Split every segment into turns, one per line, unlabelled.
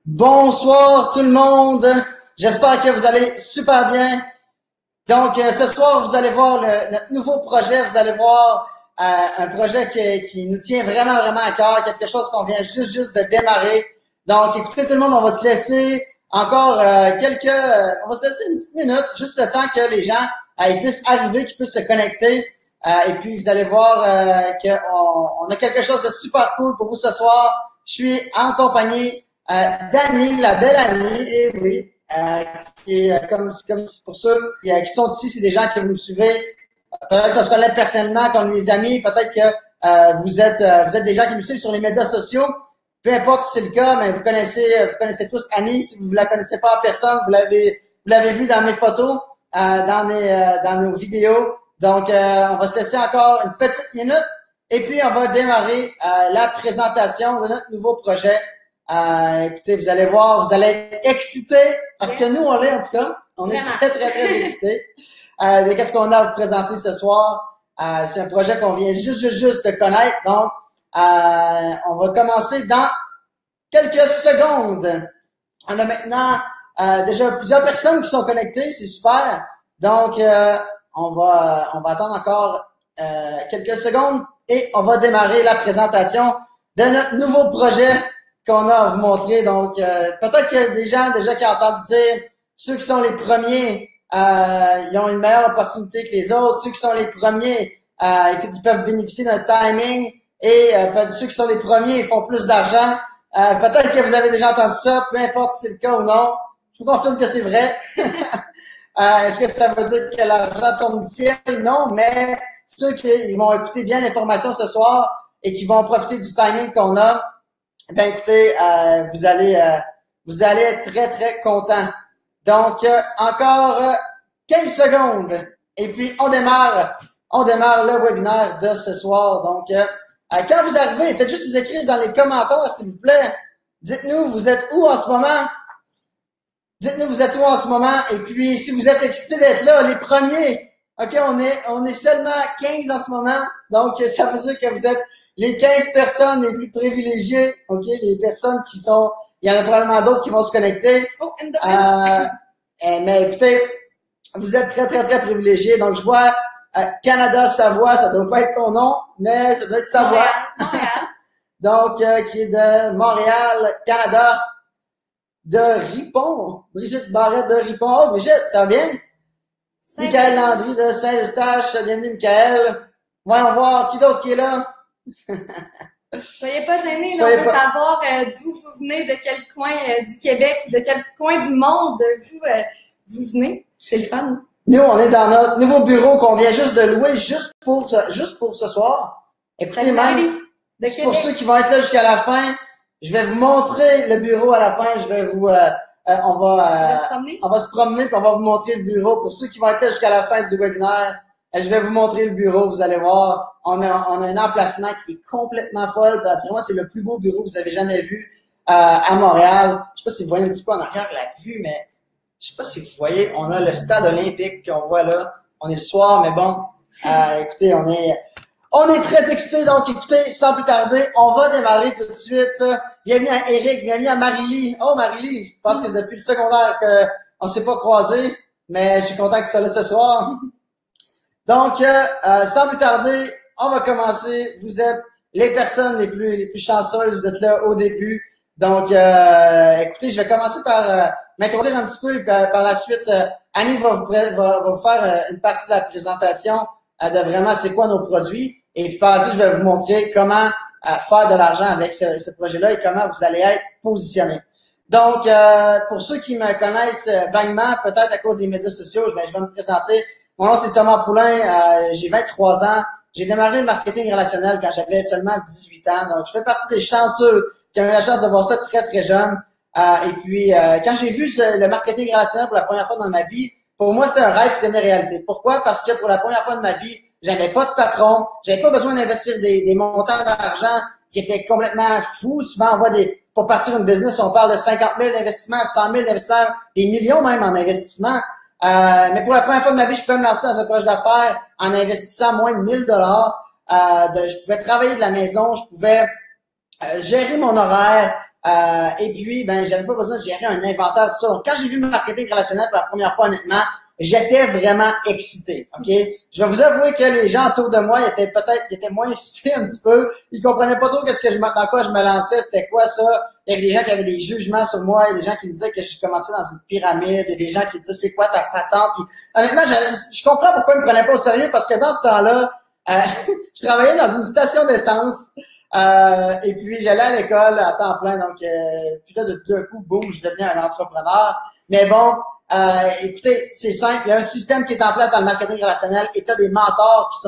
Bonsoir tout le monde, j'espère que vous allez super bien. Donc ce soir, vous allez voir notre nouveau projet, vous allez voir un projet qui nous tient vraiment, vraiment à cœur, quelque chose qu'on vient juste de démarrer. Donc écoutez tout le monde, on va se laisser encore on va se laisser une petite minute, juste le temps que les gens ils puissent arriver, qu'ils puissent se connecter. Et puis vous allez voir qu'on a quelque chose de super cool pour vous ce soir. Je suis en compagnie d'Annie, la belle Annie, et oui, qui est comme pour ceux qui sont ici, c'est des gens que vous me suivez. Peut-être qu'on se connaît personnellement, comme des amis, peut-être que vous êtes des gens qui me suivent sur les médias sociaux. Peu importe si c'est le cas, mais vous connaissez tous Annie. Si vous la connaissez pas en personne, vous l'avez vu dans mes photos, dans nos vidéos. Donc, on va se laisser encore une petite minute et puis on va démarrer la présentation de notre nouveau projet. Écoutez, vous allez voir, vous allez être excités parce que nous, on l'est en tout cas. On est très excités de qu'est-ce qu'on a à vous présenter ce soir. C'est un projet qu'on vient juste de connaître. Donc, on va commencer dans quelques secondes. On a maintenant déjà plusieurs personnes qui sont connectées, c'est super. Donc, on va attendre encore quelques secondes et on va démarrer la présentation de notre nouveau projet qu'on a à vous montrer. Donc, peut-être qu'il y a des gens déjà qui ont entendu dire ceux qui sont les premiers, ils ont une meilleure opportunité que les autres. Ceux qui sont les premiers, ils peuvent bénéficier d'un timing et ceux qui sont les premiers, ils font plus d'argent. Peut-être que vous avez déjà entendu ça, peu importe si c'est le cas ou non. Je vous confirme que c'est vrai. Est-ce que ça veut dire que l'argent tombe du ciel? Non, mais ceux qui vont écouter bien l'information ce soir et qui vont profiter du timing qu'on a, ben écoutez, vous allez être très contents. Donc, encore 15 secondes et puis on démarre le webinaire de ce soir. Donc, quand vous arrivez, faites juste vous écrire dans les commentaires, s'il vous plaît. Dites-nous, vous êtes où en ce moment? Dites-nous, vous êtes où en ce moment? Et puis, si vous êtes excités d'être là, les premiers, OK, on est seulement 15 en ce moment. Donc, ça veut dire que vous êtes les 15 personnes les plus privilégiées. OK, les personnes qui sont, il y en a probablement d'autres qui vont se connecter. Mais écoutez, vous êtes très privilégiés. Donc, je vois Canada, Savoie, ça doit pas être ton nom, mais ça doit être Savoie.
Montréal.
Donc, qui est de Montréal, Canada. De Ripon. Brigitte Barrette de Ripon. Oh, Brigitte, ça va bien? Michael Landry de Saint-Eustache. Bienvenue, Michael. Voyons voir. Qui d'autre qui est là?
Soyez pas gênés, on veut savoir d'où vous venez, de quel coin du Québec, de quel coin du monde vous venez. C'est le fun.
Nous, on est dans notre nouveau bureau qu'on vient juste de louer juste pour ce soir. Écoutez, même, pour ceux qui vont être là jusqu'à la fin, je vais vous montrer le bureau à la fin. Je vais vous, on va se promener puis on va vous montrer le bureau. Pour ceux qui vont être là jusqu'à la fin du webinaire, je vais vous montrer le bureau. Vous allez voir, on a un emplacement qui est complètement folle. Après moi, c'est le plus beau bureau que vous avez jamais vu à Montréal. Je sais pas si vous voyez un petit peu en arrière la vue, mais je sais pas si vous voyez. On a le stade olympique qu'on voit là. On est le soir, mais bon, écoutez, on est très excités, donc écoutez, sans plus tarder, on va démarrer tout de suite. Bienvenue à Eric, bienvenue à Marie-Lie. Oh, Marie-Lie, je pense que depuis le secondaire qu'on s'est pas croisés, mais je suis content que tu sois là ce soir. Donc, sans plus tarder, on va commencer. Vous êtes les personnes les plus chanceuses, vous êtes là au début. Donc, écoutez, je vais commencer par m'introduire un petit peu et par la suite, Annie va vous faire une partie de la présentation de vraiment c'est quoi nos produits. Et puis par la suite, je vais vous montrer comment faire de l'argent avec ce projet-là et comment vous allez être positionné. Donc, pour ceux qui me connaissent vaguement, peut-être à cause des médias sociaux, je vais me présenter. Mon nom, c'est Thomas Poulain. J'ai 23 ans. J'ai démarré le marketing relationnel quand j'avais seulement 18 ans. Donc, je fais partie des chanceux qui ont eu la chance de voir ça très jeune. Et puis, quand j'ai vu le marketing relationnel pour la première fois dans ma vie, pour moi, c'était un rêve qui devenait réalité. Pourquoi? Parce que pour la première fois de ma vie, j'avais pas de patron, j'avais pas besoin d'investir des montants d'argent qui étaient complètement fous. Souvent, on voit pour partir une business, on parle de 50 000 d'investissement, 100 000 d'investissement, des millions même en investissement. Mais pour la première fois de ma vie, je pouvais me lancer dans un projet d'affaires en investissant moins de 1000 $. Je pouvais travailler de la maison, je pouvais gérer mon horaire. Et puis, ben, j'avais pas besoin de gérer un inventaire, tout ça. Donc, quand j'ai vu le marketing relationnel pour la première fois, honnêtement, j'étais vraiment excité, OK? Je vais vous avouer que les gens autour de moi ils étaient moins excités un petit peu. Ils comprenaient pas trop dans quoi je me lançais, c'était quoi ça. Il y avait des gens qui avaient des jugements sur moi, il y a des gens qui me disaient que je commençais dans une pyramide, il y a des gens qui disaient c'est quoi ta patente. Puis, honnêtement, je comprends pourquoi ils me prenaient pas au sérieux parce que dans ce temps-là, je travaillais dans une station d'essence. Et puis j'allais à l'école à temps plein, donc puis là de deux coups, boum, je devenais un entrepreneur. Mais bon, écoutez, c'est simple, il y a un système qui est en place dans le marketing relationnel et tu as des mentors qui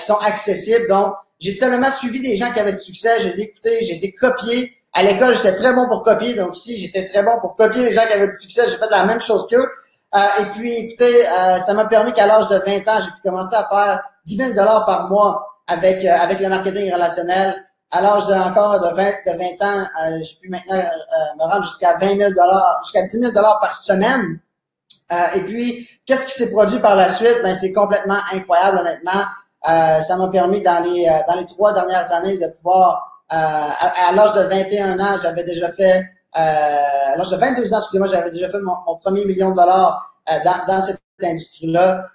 sont accessibles. Donc, j'ai seulement suivi des gens qui avaient du succès, je les ai écoutés, je les ai copiés. À l'école, j'étais très bon pour copier, donc ici, j'étais très bon pour copier les gens qui avaient du succès, j'ai fait la même chose qu'eux. Et puis, écoutez, ça m'a permis qu'à l'âge de 20 ans, j'ai pu commencer à faire 10 000 $ par mois avec le marketing relationnel. À l'âge de 20 ans, j'ai pu maintenant me rendre jusqu'à 20 000 $, jusqu'à 10 000 $ par semaine. Et puis, qu'est-ce qui s'est produit par la suite? Ben, c'est complètement incroyable, honnêtement. Ça m'a permis dans les 3 dernières années de pouvoir, à l'âge de 21 ans, j'avais déjà fait, à l'âge de 22 ans, excusez-moi, j'avais déjà fait mon premier million de dollars dans cette industrie-là.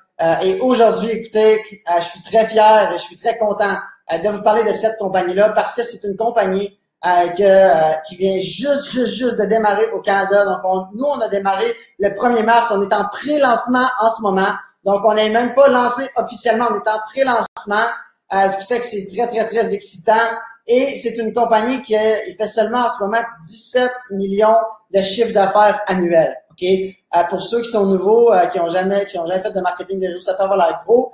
Et aujourd'hui, écoutez, je suis très fier et je suis très content de vous parler de cette compagnie-là parce que c'est une compagnie qui vient juste de démarrer au Canada. Donc, nous, on a démarré le 1er mars. On est en pré-lancement en ce moment. Donc, on n'est même pas lancé officiellement. On est en pré-lancement, ce qui fait que c'est très excitant. Et c'est une compagnie qui fait seulement en ce moment 17 millions de chiffre d'affaires annuel. OK? Pour ceux qui sont nouveaux, qui ont jamais fait de marketing des réseaux, ça peut avoir l'air gros.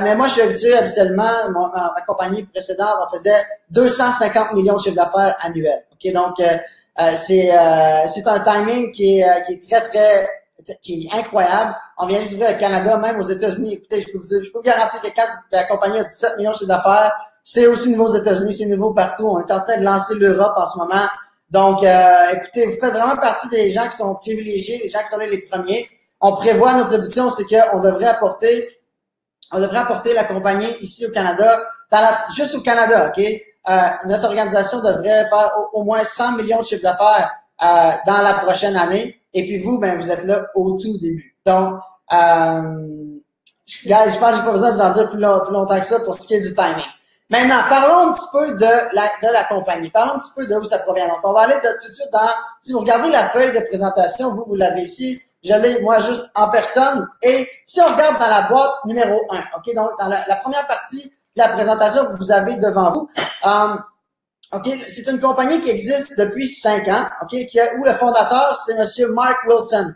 Mais moi, je suis habitué, habituellement, ma compagnie précédente, on faisait 250 millions de chiffre d'affaires annuel. OK? Donc, c'est un timing qui est incroyable. On vient juste d'ouvrir le Canada, même aux États-Unis. Écoutez, je peux vous garantir que quand la compagnie a 17 millions de chiffre d'affaires, c'est aussi nouveau aux États-Unis, c'est nouveau partout. On est en train de lancer l'Europe en ce moment. Donc, écoutez, vous faites vraiment partie des gens qui sont privilégiés, des gens qui sont les premiers. On prévoit nos prédictions, c'est qu'on devrait apporter la compagnie ici au Canada, juste au Canada, OK? Notre organisation devrait faire au moins 100 millions de chiffre d'affaires dans la prochaine année. Et puis vous, ben vous êtes là au tout début. Donc, guys, je pense que j'ai pas besoin de vous en dire plus longtemps que ça pour ce qui est du timing. Maintenant, parlons un petit peu de la compagnie. Parlons un petit peu de où ça provient. Donc, on va aller tout de suite si vous regardez la feuille de présentation, vous l'avez ici. Je l'ai, moi, juste en personne. Et si on regarde dans la boîte numéro 1, OK? Donc, dans la première partie de la présentation que vous avez devant vous, OK? C'est une compagnie qui existe depuis 5 ans, OK? Où le fondateur, c'est monsieur Mark Wilson.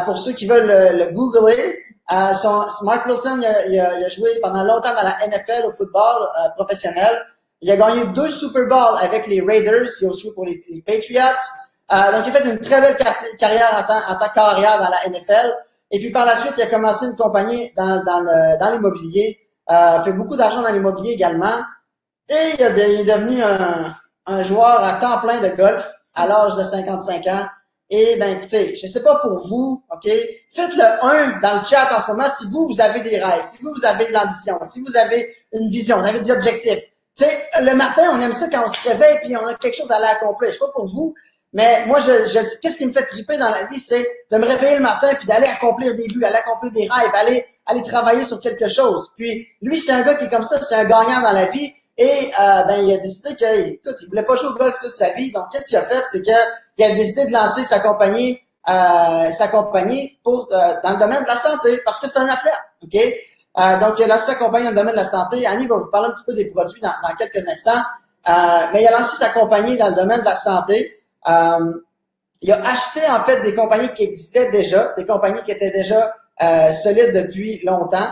Pour ceux qui veulent le googler, Mark Wilson, il a joué pendant longtemps dans la NFL au football professionnel. Il a gagné 2 Super Bowls avec les Raiders. Il a aussi joué pour les Patriots. Donc, il a fait une très belle carrière en tant qu'arrière dans la NFL. Et puis, par la suite, il a commencé une compagnie dans l'immobilier. Fait beaucoup d'argent dans l'immobilier également. Et il est devenu un joueur à temps plein de golf à l'âge de 55 ans. Et ben écoutez, je sais pas pour vous, OK? Faites-le 1 dans le chat en ce moment si vous avez des rêves, si vous avez de l'ambition, si vous avez une vision, vous avez des objectifs. Tu sais, le matin, on aime ça quand on se réveille puis on a quelque chose à l'accomplir. Je sais pas pour vous, mais moi, qu'est-ce qui me fait triper dans la vie, c'est de me réveiller le matin puis d'aller accomplir des buts, aller accomplir des rêves, aller travailler sur quelque chose. Puis lui, c'est un gars qui est comme ça, c'est un gagnant dans la vie. Et ben il a décidé qu'il voulait pas jouer au golf toute sa vie. Donc, qu'est-ce qu'il a fait? C'est que il a décidé de lancer sa compagnie pour dans le domaine de la santé, parce que c'est un athlète. OK? Donc, il a lancé sa compagnie dans le domaine de la santé. Annie va vous parler un petit peu des produits dans quelques instants. Mais il a lancé sa compagnie dans le domaine de la santé. Il a acheté en fait des compagnies qui existaient déjà, des compagnies qui étaient déjà solides depuis longtemps.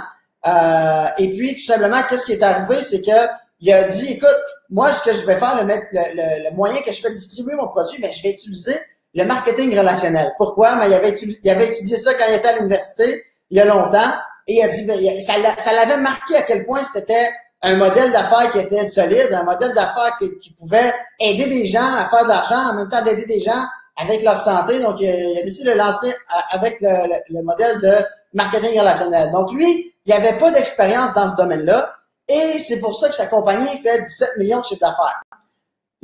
Et puis, tout simplement, qu'est-ce qui est arrivé? C'est que il a dit, écoute, moi, ce que je vais faire, le moyen que je fais distribuer mon produit, ben, je vais utiliser le marketing relationnel. Pourquoi? Ben, il avait étudié ça quand il était à l'université, il y a longtemps, et il a dit, ben, ça l'avait marqué à quel point c'était un modèle d'affaires qui était solide, un modèle d'affaires qui pouvait aider des gens à faire de l'argent, en même temps d'aider des gens avec leur santé. Donc, il a décidé de lancer avec le modèle de marketing relationnel. Donc, lui, il n'avait pas d'expérience dans ce domaine-là. Et c'est pour ça que sa compagnie fait 17 millions de chiffre d'affaires.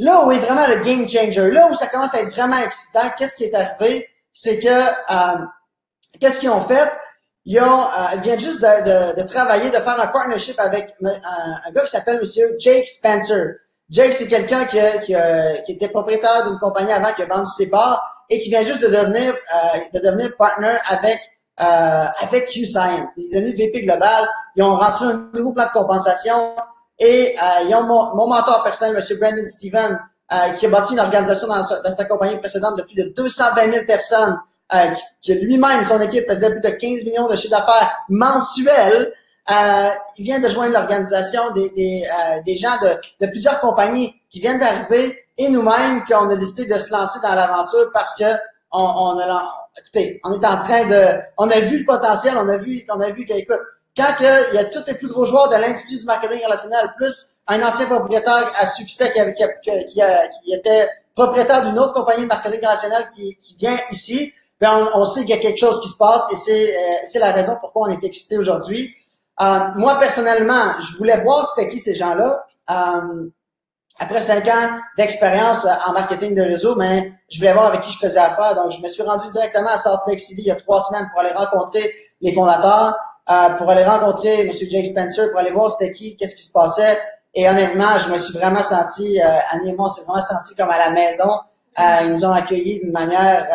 là où est vraiment le game changer, là où ça commence à être vraiment excitant, qu'est-ce qui est arrivé? C'est que, qu'est-ce qu'ils ont fait? Ils viennent juste de travailler, de faire un partnership avec un gars qui s'appelle Monsieur Jake Spencer. Jake, c'est quelqu'un qui était propriétaire d'une compagnie avant, qui a vendu ses parts et qui vient juste de devenir partner avec Q-Science. Il est devenu VP global. Ils ont rentré un nouveau plan de compensation et ils ont mon mentor personnel, Monsieur Brandon Steven, qui a bâti une organisation dans sa compagnie précédente de plus de 220 000 personnes. Que lui-même, son équipe faisait plus de 15 millions de chiffre d'affaires mensuels. Il vient de joindre l'organisation des gens de plusieurs compagnies qui viennent d'arriver et nous-mêmes qu'on a décidé de se lancer dans l'aventure parce que écoutez, on est en train on a vu le potentiel, on a vu que, écoute, quand il y a tous les plus gros joueurs de l'industrie du marketing relationnel, plus un ancien propriétaire à succès qui était propriétaire d'une autre compagnie de marketing relationnel qui vient ici, ben on sait qu'il y a quelque chose qui se passe et c'est la raison pourquoi on est excité aujourd'hui. Moi, personnellement, je voulais voir c'était qui ces gens-là. Après 5 ans d'expérience en marketing de réseau, mais je voulais voir avec qui je faisais affaire. Donc, je me suis rendu directement à Salt Lake City il y a 3 semaines pour aller rencontrer les fondateurs, pour aller rencontrer M. Jake Spencer, pour aller voir c'était qui, qu'est-ce qui se passait. Et honnêtement, je me suis vraiment senti, Annie et moi, on s'est vraiment senti comme à la maison. Ils nous ont accueillis d'une manière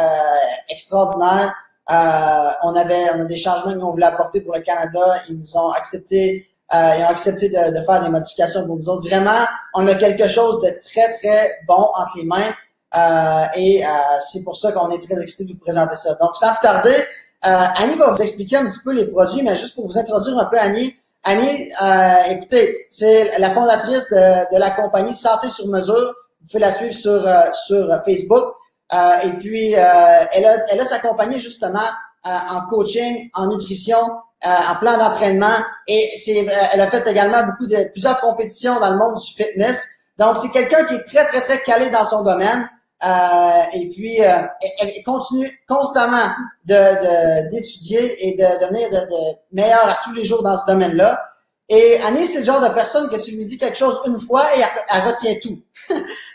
extraordinaire. On a des changements qu'on voulait apporter pour le Canada. Ils nous ont accepté, de faire des modifications pour nous autres. Vraiment, on a quelque chose de très, très bon entre les mains. C'est pour ça qu'on est très excités de vous présenter ça. Donc, sans plus tarder, Annie va vous expliquer un petit peu les produits, mais juste pour vous introduire un peu Annie. Annie, écoutez, c'est la fondatrice de la compagnie Santé sur mesure. Vous pouvez la suivre sur Facebook. Et puis, elle a sa compagnie justement en coaching, en nutrition, en plan d'entraînement. Et elle a fait également plusieurs compétitions dans le monde du fitness. Donc, c'est quelqu'un qui est très, très, très calé dans son domaine. Et puis, elle continue constamment d'étudier et de devenir de meilleure à tous les jours dans ce domaine-là. Et Annie, c'est le genre de personne que tu lui dis quelque chose une fois et elle retient tout.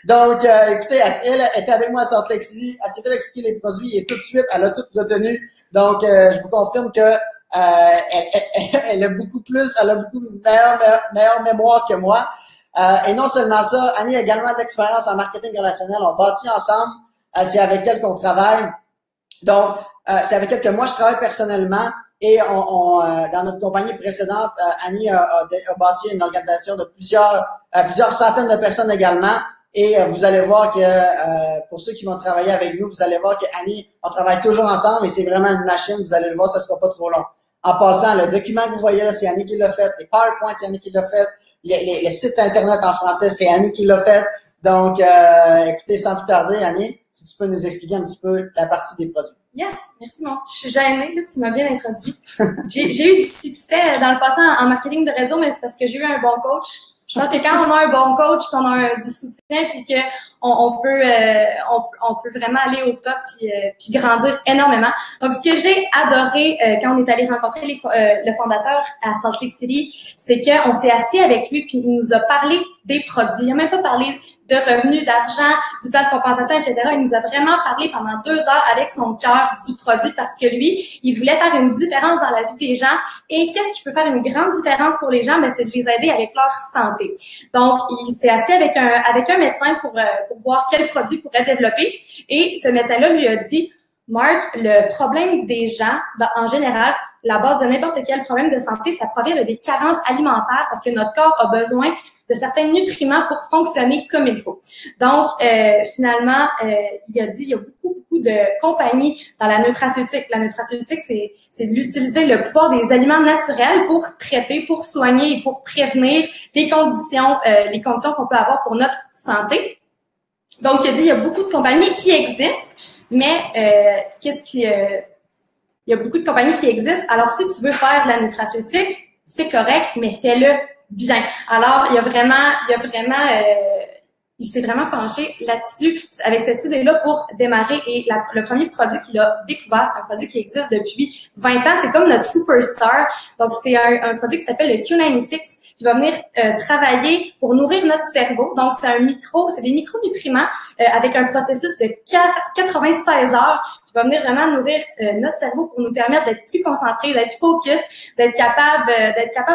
Donc, écoutez, elle était avec moi à Salt Lake City, elle s'est fait expliquer les produits et tout de suite, elle a tout retenu. Donc, je vous confirme que elle a beaucoup de meilleure mémoire que moi. Et non seulement ça, Annie a également d'expérience en marketing relationnel. On bâtit ensemble. C'est avec elle qu'on travaille. Donc, c'est avec elle que moi, je travaille personnellement. Et dans notre compagnie précédente, Annie a bâti une organisation de plusieurs centaines de personnes également. Et vous allez voir que pour ceux qui vont travailler avec nous, vous allez voir que Annie, on travaille toujours ensemble et c'est vraiment une machine. Vous allez le voir, ça sera pas trop long. En passant, le document que vous voyez là, c'est Annie qui l'a fait. Les PowerPoint, c'est Annie qui l'a fait. Les sites Internet en français, c'est Annie qui l'a fait. Donc, écoutez, sans plus tarder, Annie, si tu peux nous expliquer un petit peu la partie des produits.
Yes, merci mon. Je suis gênée, là, tu m'as bien introduit. J'ai eu du succès dans le passé en marketing de réseau, mais c'est parce que j'ai eu un bon coach. Je pense que quand on a un bon coach, puis on a du soutien, puis que on peut vraiment aller au top puis grandir énormément. Donc, ce que j'ai adoré quand on est allé rencontrer le fondateur à Salt Lake City, c'est qu'on s'est assis avec lui puis il nous a parlé des produits. Il a même pas parlé de revenus, d'argent, du plan de compensation, etc. Il nous a vraiment parlé pendant 2 heures avec son cœur du produit parce que lui, il voulait faire une différence dans la vie des gens. Et qu'est-ce qui peut faire une grande différence pour les gens? Ben, c'est de les aider avec leur santé. Donc, il s'est assis avec un médecin pour voir quel produit pourrait développer. Et ce médecin-là lui a dit, Mark, le problème des gens, en général, la base de n'importe quel problème de santé, ça provient de des carences alimentaires parce que notre corps a besoin de certains nutriments pour fonctionner comme il faut. Donc, finalement, il a dit, il y a beaucoup de compagnies dans la nutraceutique. La nutraceutique, c'est d'utiliser le pouvoir des aliments naturels pour traiter, pour soigner et pour prévenir les conditions qu'on peut avoir pour notre santé. Donc, il a dit, il y a beaucoup de compagnies qui existent, mais il y a beaucoup de compagnies qui existent. Alors, si tu veux faire de la nutraceutique, c'est correct, mais fais-le bien. Alors, il s'est vraiment penché là-dessus avec cette idée-là pour démarrer. Et le premier produit qu'il a découvert, c'est un produit qui existe depuis 20 ans. C'est comme notre superstar. Donc, c'est un produit qui s'appelle le Q96, qui va venir travailler pour nourrir notre cerveau. Donc, c'est des micronutriments avec un processus de 96 heures qui va venir vraiment nourrir notre cerveau pour nous permettre d'être plus concentrés, d'être focus, d'être capable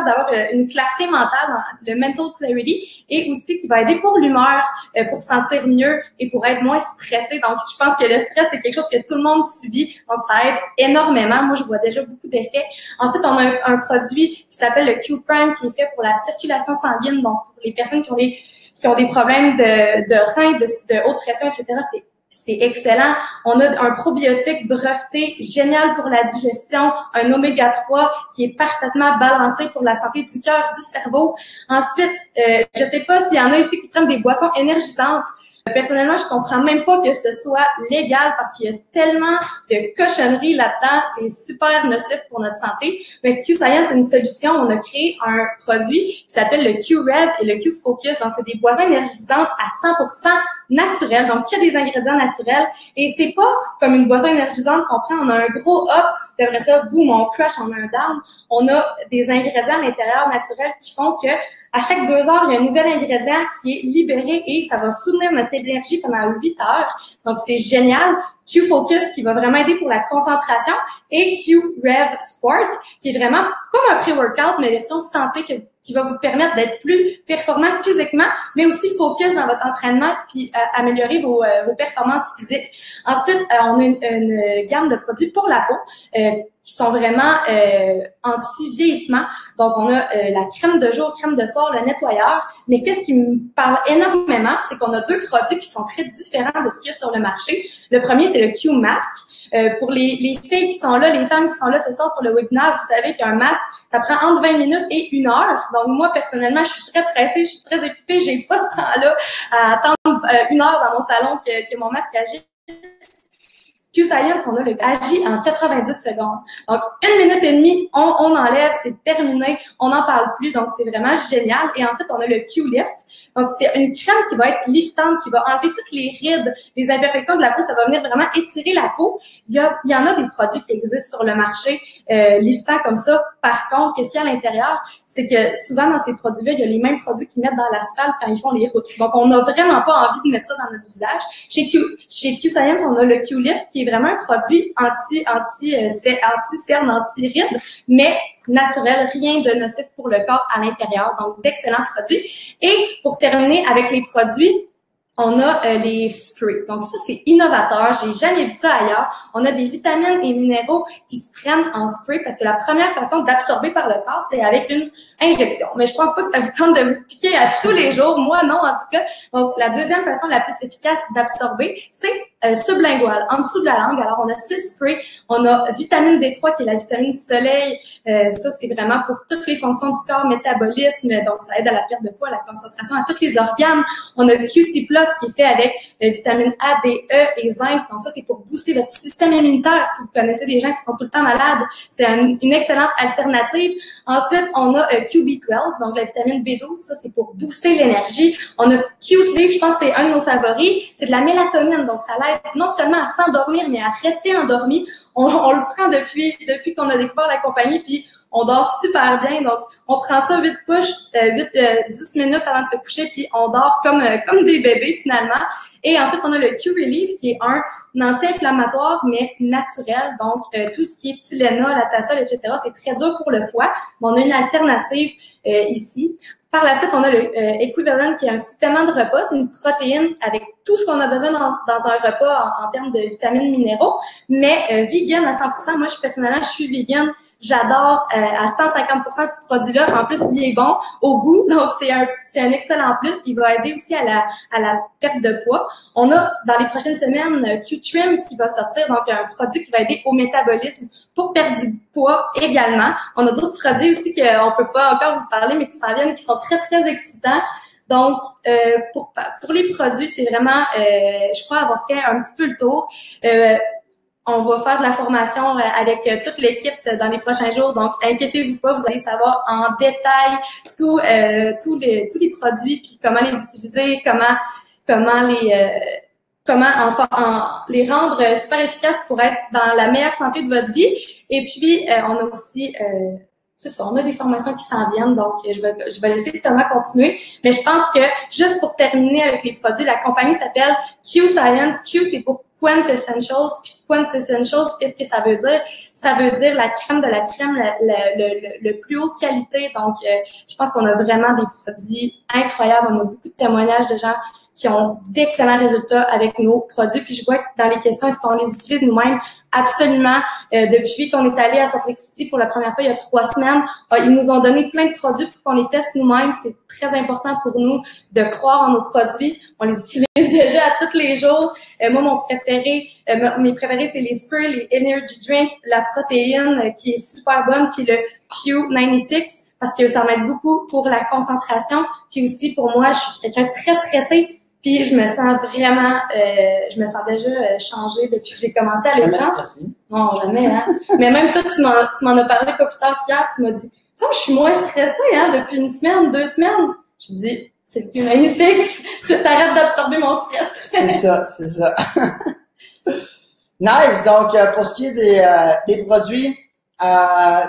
d'avoir une clarté mentale, le mental clarity, et aussi qui va aider pour l'humeur, pour se sentir mieux et pour être moins stressé. Donc, je pense que le stress, c'est quelque chose que tout le monde subit. Donc, ça aide énormément. Moi, je vois déjà beaucoup d'effets. Ensuite, on a un produit qui s'appelle le Q-Prime qui est fait pour la circulation sanguine. Donc, pour les personnes qui ont des problèmes de reins, de haute pression, etc., c'est excellent. On a un probiotique breveté génial pour la digestion, un oméga 3 qui est parfaitement balancé pour la santé du cœur, du cerveau. Ensuite, je sais pas s'il y en a ici qui prennent des boissons énergisantes. Personnellement, je comprends même pas que ce soit légal parce qu'il y a tellement de cochonneries là-dedans. C'est super nocif pour notre santé. Mais Q-Science, c'est une solution. On a créé un produit qui s'appelle le Q-Rev et le Q-Focus. Donc, c'est des boissons énergisantes à 100% naturelles. Donc, il y a des ingrédients naturels. Et c'est pas comme une boisson énergisante qu'on prend. On a un gros up. Puis après ça, boum, on crash, on a un down. On a des ingrédients à l'intérieur naturels qui font que à chaque 2 heures, il y a un nouvel ingrédient qui est libéré et ça va soutenir notre énergie pendant 8 heures. Donc, c'est génial. Q-Focus qui va vraiment aider pour la concentration et Q-Rev Sport qui est vraiment comme un pré-workout, mais version santé qui va vous permettre d'être plus performant physiquement, mais aussi focus dans votre entraînement puis améliorer vos performances physiques. Ensuite, on a une gamme de produits pour la peau qui sont vraiment anti-vieillissement. Donc, on a la crème de jour, crème de soir, le nettoyeur. Mais qu'est-ce qui me parle énormément, c'est qu'on a 2 produits qui sont très différents de ce qu'il y a sur le marché. Le premier, c'est le Q-Mask. Pour les filles qui sont là, les femmes qui sont là ce soir sur le webinaire, vous savez qu'un masque, ça prend entre 20 minutes et 1 heure. Donc, moi, personnellement, je suis très pressée, je suis très occupée. J'ai pas ce temps-là à attendre 1 heure dans mon salon que mon masque agisse. Q-Science, on a le agit en 90 secondes. Donc, 1 minute et demie, on enlève, c'est terminé, on n'en parle plus, donc c'est vraiment génial. Et ensuite, on a le Q-Lift. Donc, c'est une crème qui va être liftante, qui va enlever toutes les rides, les imperfections de la peau. Ça va venir vraiment étirer la peau. Il y en a des produits qui existent sur le marché liftants comme ça. Par contre, qu'est-ce qu'il y a à l'intérieur? C'est que souvent, dans ces produits-là, il y a les mêmes produits qu'ils mettent dans l'asphalte quand ils font les routes. Donc, on n'a vraiment pas envie de mettre ça dans notre visage. Chez Q-Science, on a le Q-Lift qui est vraiment un produit anti-cerne, anti-rides, mais naturel, rien de nocif pour le corps à l'intérieur. Donc, d'excellents produits. Et pour terminer avec les produits, on a les sprays. Donc, ça, c'est innovateur. J'ai jamais vu ça ailleurs. On a des vitamines et minéraux qui se prennent en spray parce que la première façon d'absorber par le corps, c'est avec une injection. Mais je pense pas que ça vous tente de vous piquer à tous les jours. Moi, non, en tout cas. Donc, la deuxième façon la plus efficace d'absorber, c'est sublingual, en dessous de la langue. Alors, on a 6 sprays. On a vitamine D3 qui est la vitamine soleil. Ça, c'est vraiment pour toutes les fonctions du corps, métabolisme. Donc, ça aide à la perte de poids, à la concentration, à tous les organes. On a QC+, qui est fait avec vitamine A, D, E et zinc. Donc, ça, c'est pour booster votre système immunitaire. Si vous connaissez des gens qui sont tout le temps malades, c'est une excellente alternative. Ensuite, on a QB12, donc la vitamine B12. Ça, c'est pour booster l'énergie. On a Q-Sleep, je pense que c'est un de nos favoris. C'est de la mélatonine. Donc, ça l'aide non seulement à s'endormir, mais à rester endormi. On le prend depuis qu'on a découvert la compagnie, puis on dort super bien. Donc, on prend ça 10 minutes avant de se coucher, puis on dort comme des bébés finalement. Et ensuite, on a le Q-Relief, qui est un anti-inflammatoire, mais naturel. Donc, tout ce qui est Tylenol, Atasol, etc., c'est très dur pour le foie. Mais on a une alternative ici. Par la suite, on a le Equivalent, qui est un supplément de repas. C'est une protéine avec tout ce qu'on a besoin dans un repas en termes de vitamines, minéraux, mais vegan à 100%. Moi, personnellement, je suis vegan. J'adore à 150% ce produit-là. En plus, il est bon au goût, donc c'est un excellent plus. Il va aider aussi à la perte de poids. On a dans les prochaines semaines Q-Trim qui va sortir, donc un produit qui va aider au métabolisme pour perdre du poids également. On a d'autres produits aussi qu'on peut pas encore vous parler, mais qui s'en viennent, qui sont très, très excitants. Donc, pour les produits, c'est vraiment, je crois avoir fait un petit peu le tour. On va faire de la formation avec toute l'équipe dans les prochains jours. Donc, inquiétez-vous pas, vous allez savoir en détail tous les produits, puis comment les utiliser, comment les rendre super efficaces pour être dans la meilleure santé de votre vie. Et puis, on a aussi c'est ça, on a des formations qui s'en viennent, donc je vais laisser Thomas continuer. Mais je pense que, juste pour terminer avec les produits, la compagnie s'appelle Q Science. Q, c'est pour Quintessentials. Puis Quintessentials, qu'est-ce que ça veut dire? Ça veut dire la crème de la crème, le plus haute qualité. Donc, je pense qu'on a vraiment des produits incroyables. On a beaucoup de témoignages de gens qui ont d'excellents résultats avec nos produits. Puis je vois que dans les questions, est-ce qu'on les utilise nous-mêmes? Absolument. Depuis qu'on est allé à Salt Lake City pour la première fois il y a 3 semaines, ils nous ont donné plein de produits pour qu'on les teste nous-mêmes. C'était très important pour nous de croire en nos produits. On les utilise déjà tous les jours. Moi, mes préférés, c'est les sprays, les energy drinks, la protéine qui est super bonne, puis le Q96 parce que ça m'aide beaucoup pour la concentration. Puis aussi pour moi, je suis quelqu'un de très stressé. Puis je me sens vraiment, je me sens déjà changée depuis que j'ai commencé à l'écran. Non, jamais, hein. Mais même toi, tu m'en as parlé pas plus tard qu'hier, tu m'as dit, je suis moins stressée, hein, depuis 1 semaine, 2 semaines. Je dis, c'est le Q96, tu t'arrêtes d'absorber mon stress.
C'est ça, c'est ça. Nice. Donc, pour ce qui est des produits,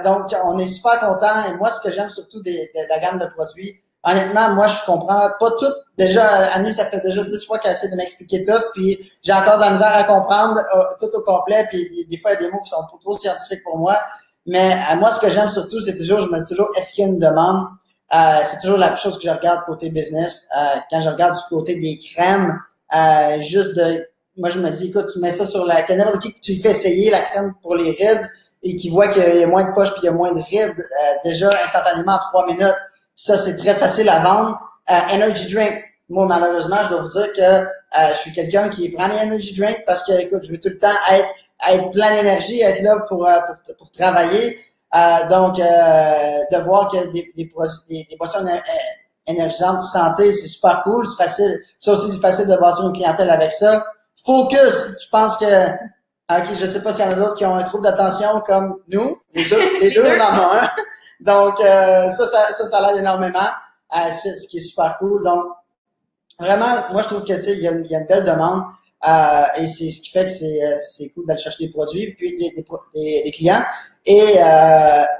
donc, on est super content. Et moi, ce que j'aime surtout de la gamme de produits, honnêtement, moi, je comprends pas tout. Déjà, Annie, ça fait déjà 10 fois qu'elle essaie de m'expliquer tout, puis j'ai encore de la misère à comprendre tout au complet, puis des fois, il y a des mots qui sont trop scientifiques pour moi. Mais moi, ce que j'aime surtout, c'est toujours, je me dis toujours, est-ce qu'il y a une demande? C'est toujours la chose que je regarde côté business. Quand je regarde du côté des crèmes, moi, je me dis, écoute, tu mets ça sur la n'importe qui que tu fais essayer la crème pour les rides et qui voit qu'il y a moins de poches puis il y a moins de rides, déjà instantanément en 3 minutes. Ça, c'est très facile à vendre. Energy drink. Moi, malheureusement, je dois vous dire que je suis quelqu'un qui prend les energy drink parce que, écoute, je veux tout le temps être plein d'énergie, être là pour travailler. Donc, de voir que des boissons énergisantes santé, c'est super cool, c'est facile. Ça aussi, c'est facile de bâtir une clientèle avec ça. Focus. Je pense que, ok, je sais pas s'il y en a d'autres qui ont un trouble d'attention comme nous. Les deux, on en a un. Donc, ça l'aide énormément, ce qui est super cool. Donc, vraiment, moi, je trouve que, tu sais, il y a une belle demande, et c'est ce qui fait que c'est cool d'aller chercher des produits, puis des clients. Et,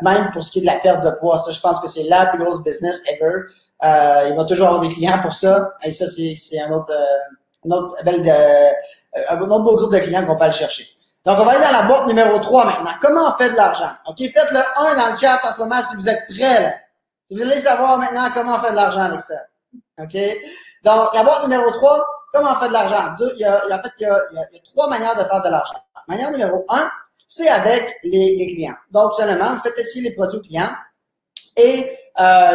même pour ce qui est de la perte de poids, ça, je pense que c'est la plus grosse business ever. Il va toujours avoir des clients pour ça. Et ça, c'est un autre beau groupe de clients qu'on peut aller chercher. Donc, on va aller dans la boîte numéro 3 maintenant. Comment on fait de l'argent? OK, faites le 1 dans le chat en ce moment si vous êtes prêts, là. Si vous voulez savoir maintenant comment on fait de l'argent avec ça. OK? Donc, la boîte numéro 3, comment on fait de l'argent? Il y a 3 manières de faire de l'argent. Manière numéro 1, c'est avec les clients. Donc, seulement, vous faites essayer les produits aux clients et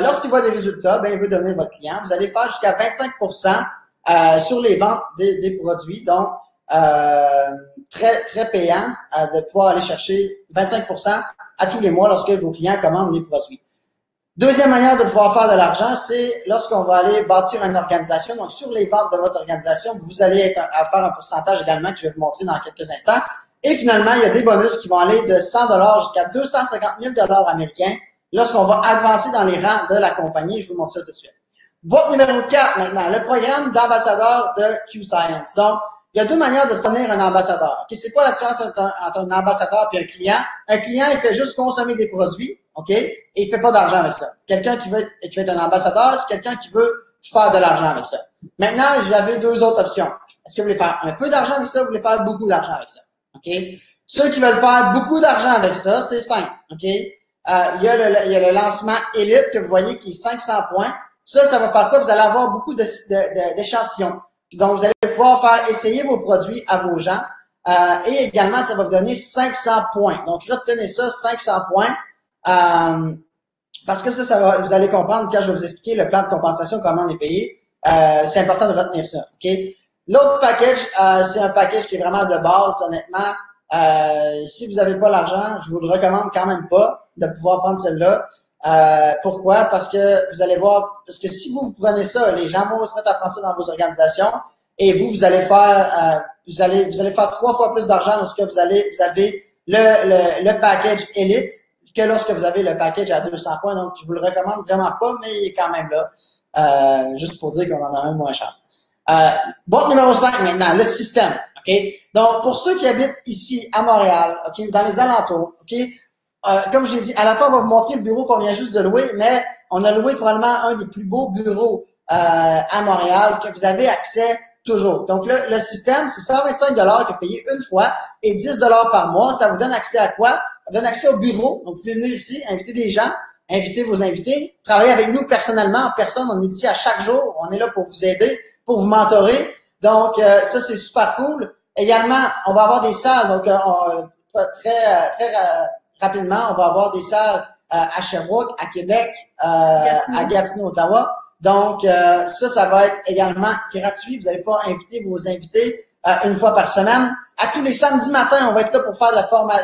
lorsqu'il voit des résultats, ben, il veut devenir votre client. Vous allez faire jusqu'à 25% sur les ventes des produits. Donc, très, très payant de pouvoir aller chercher 25% à tous les mois lorsque vos clients commandent les produits. Deuxième manière de pouvoir faire de l'argent, c'est lorsqu'on va aller bâtir une organisation. Donc, sur les ventes de votre organisation, vous allez faire un pourcentage également que je vais vous montrer dans quelques instants. Et finalement, il y a des bonus qui vont aller de 100$ jusqu'à 250 000$ américains lorsqu'on va avancer dans les rangs de la compagnie. Je vous montre ça tout de suite. Boîte numéro 4 maintenant, le programme d'ambassadeur de Q-Science. Donc, il y a 2 manières de devenir un ambassadeur. Okay, c'est quoi la différence entre un ambassadeur et un client? Un client, il fait juste consommer des produits, OK? Et il fait pas d'argent avec ça. Quelqu'un qui veut être un ambassadeur, c'est quelqu'un qui veut faire de l'argent avec ça. Maintenant, j'avais 2 autres options. Est-ce que vous voulez faire un peu d'argent avec ça ou vous voulez faire beaucoup d'argent avec ça? OK? Ceux qui veulent faire beaucoup d'argent avec ça, c'est simple, OK? Il y a le lancement Elite que vous voyez qui est 500 points. Ça va faire quoi? Vous allez avoir beaucoup d'échantillons. Donc, vous allez pouvoir faire essayer vos produits à vos gens. Et également, ça va vous donner 500 points. Donc, retenez ça, 500 points. Parce que vous allez comprendre quand je vais vous expliquer le plan de compensation, comment on est payé. C'est important de retenir ça. OK? L'autre package, c'est un package qui est vraiment de base, honnêtement. Si vous n'avez pas l'argent, je vous le recommande quand même pas de pouvoir prendre celle-là. Pourquoi? Parce que vous allez voir, parce que si vous prenez ça, les gens vont se mettre à prendre ça dans vos organisations et vous allez faire, vous allez faire 3 fois plus d'argent lorsque vous avez le package Elite que lorsque vous avez le package à 200 points. Donc, je vous le recommande vraiment pas, mais il est quand même là. Juste pour dire qu'on en a même moins cher. Boîte numéro 5 maintenant, le système. OK? Donc, pour ceux qui habitent ici à Montréal, OK, dans les alentours, OK, comme j'ai dit, à la fin, on va vous montrer le bureau qu'on vient juste de louer, mais on a loué probablement un des plus beaux bureaux à Montréal que vous avez accès toujours. Donc, le système, c'est 125 $ que vous payez une fois et 10 $ par mois. Ça vous donne accès à quoi? Ça vous donne accès au bureau. Donc, vous pouvez venir ici, inviter des gens, inviter vos invités, travailler avec nous personnellement, en personne. On est ici à chaque jour. On est là pour vous aider, pour vous mentorer. Donc, ça, c'est super cool. Également, on va avoir des salles. Donc, très rapidement, on va avoir des salles à Sherbrooke, à Québec, à Gatineau, Ottawa. Donc, ça va être également gratuit. Vous allez pouvoir inviter vos invités une fois par semaine. À tous les samedis matins, on va être là pour faire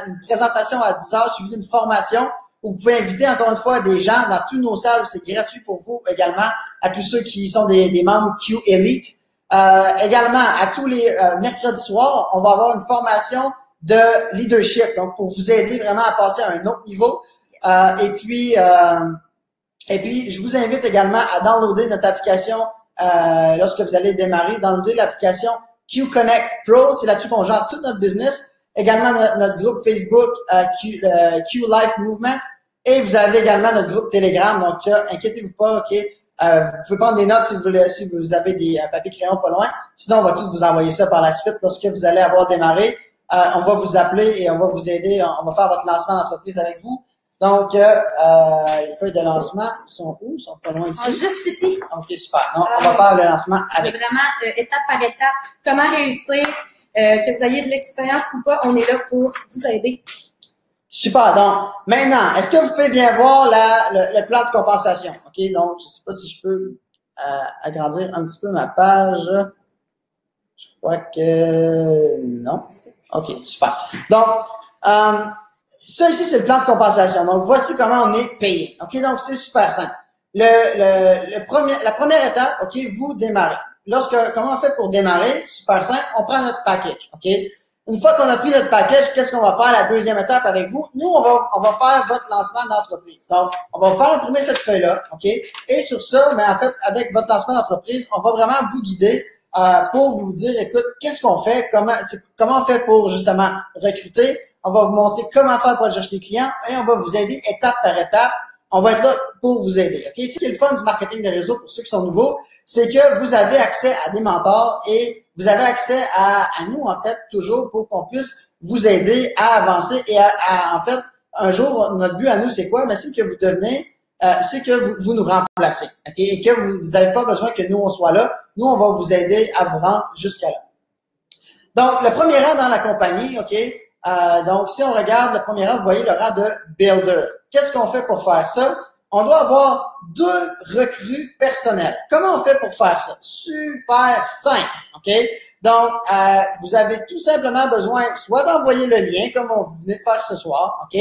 une présentation à 10 heures suivie d'une formation où vous pouvez inviter encore une fois des gens dans toutes nos salles. C'est gratuit pour vous également, à tous ceux qui sont des membres Q Elite. Également, à tous les mercredis soirs, on va avoir une formation de leadership, donc pour vous aider vraiment à passer à un autre niveau. Et puis, je vous invite également à downloader notre application lorsque vous allez démarrer. Downloader l'application Q Connect Pro, c'est là-dessus qu'on gère tout notre business. Également notre groupe Facebook Q Life Movement. Et vous avez également notre groupe Telegram. Donc, inquiétez-vous pas, ok? Vous pouvez prendre des notes si vous avez des papiers crayons pas loin. Sinon, on va tous vous envoyer ça par la suite lorsque vous allez avoir démarré. On va vous appeler et on va vous aider. On va faire votre lancement d'entreprise avec vous. Donc, les feuilles de lancement sont où? Ils sont pas loin ici.
Juste ici.
OK, super. Donc, on va faire le lancement avec vous.
Vraiment, étape par étape, comment réussir, que vous ayez de l'expérience ou pas, on est là pour vous aider.
Super. Donc, maintenant, est-ce que vous pouvez bien voir le plan de compensation? OK, donc, je sais pas si je peux agrandir un petit peu ma page. Je crois que non. OK, super. Donc, ça ici, c'est le plan de compensation. Donc, voici comment on est payé. OK, donc c'est super simple. La première étape, OK, vous démarrez. Comment on fait pour démarrer? Super simple, on prend notre package. OK? Une fois qu'on a pris notre package, qu'est-ce qu'on va faire la deuxième étape avec vous? Nous, on va faire votre lancement d'entreprise. Donc, on va vous faire imprimer cette feuille-là, OK? Et sur ça, mais en fait, avec votre lancement d'entreprise, on va vraiment vous guider pour vous dire, écoute, qu'est-ce qu'on fait? Comment on fait pour justement recruter? On va vous montrer comment faire pour aller chercher des clients et on va vous aider étape par étape. On va être là pour vous aider. OK? Ce qui est le fun du marketing de réseau pour ceux qui sont nouveaux, c'est que vous avez accès à des mentors et vous avez accès à nous, en fait, toujours pour qu'on puisse vous aider à avancer et en fait, un jour, notre but à nous, c'est quoi? Ben, c'est que vous devenez, c'est que vous nous remplacez. OK? Et que vous n'avez pas besoin que nous, on soit là. Nous, on va vous aider à vous rendre jusqu'à là. Donc, le premier rang dans la compagnie, OK? Donc, si on regarde le premier rang, vous voyez le rang de Builder. Qu'est-ce qu'on fait pour faire ça? On doit avoir 2 recrues personnelles. Comment on fait pour faire ça? Super simple, OK? Donc, vous avez tout simplement besoin soit d'envoyer le lien, comme on venait de faire ce soir, OK?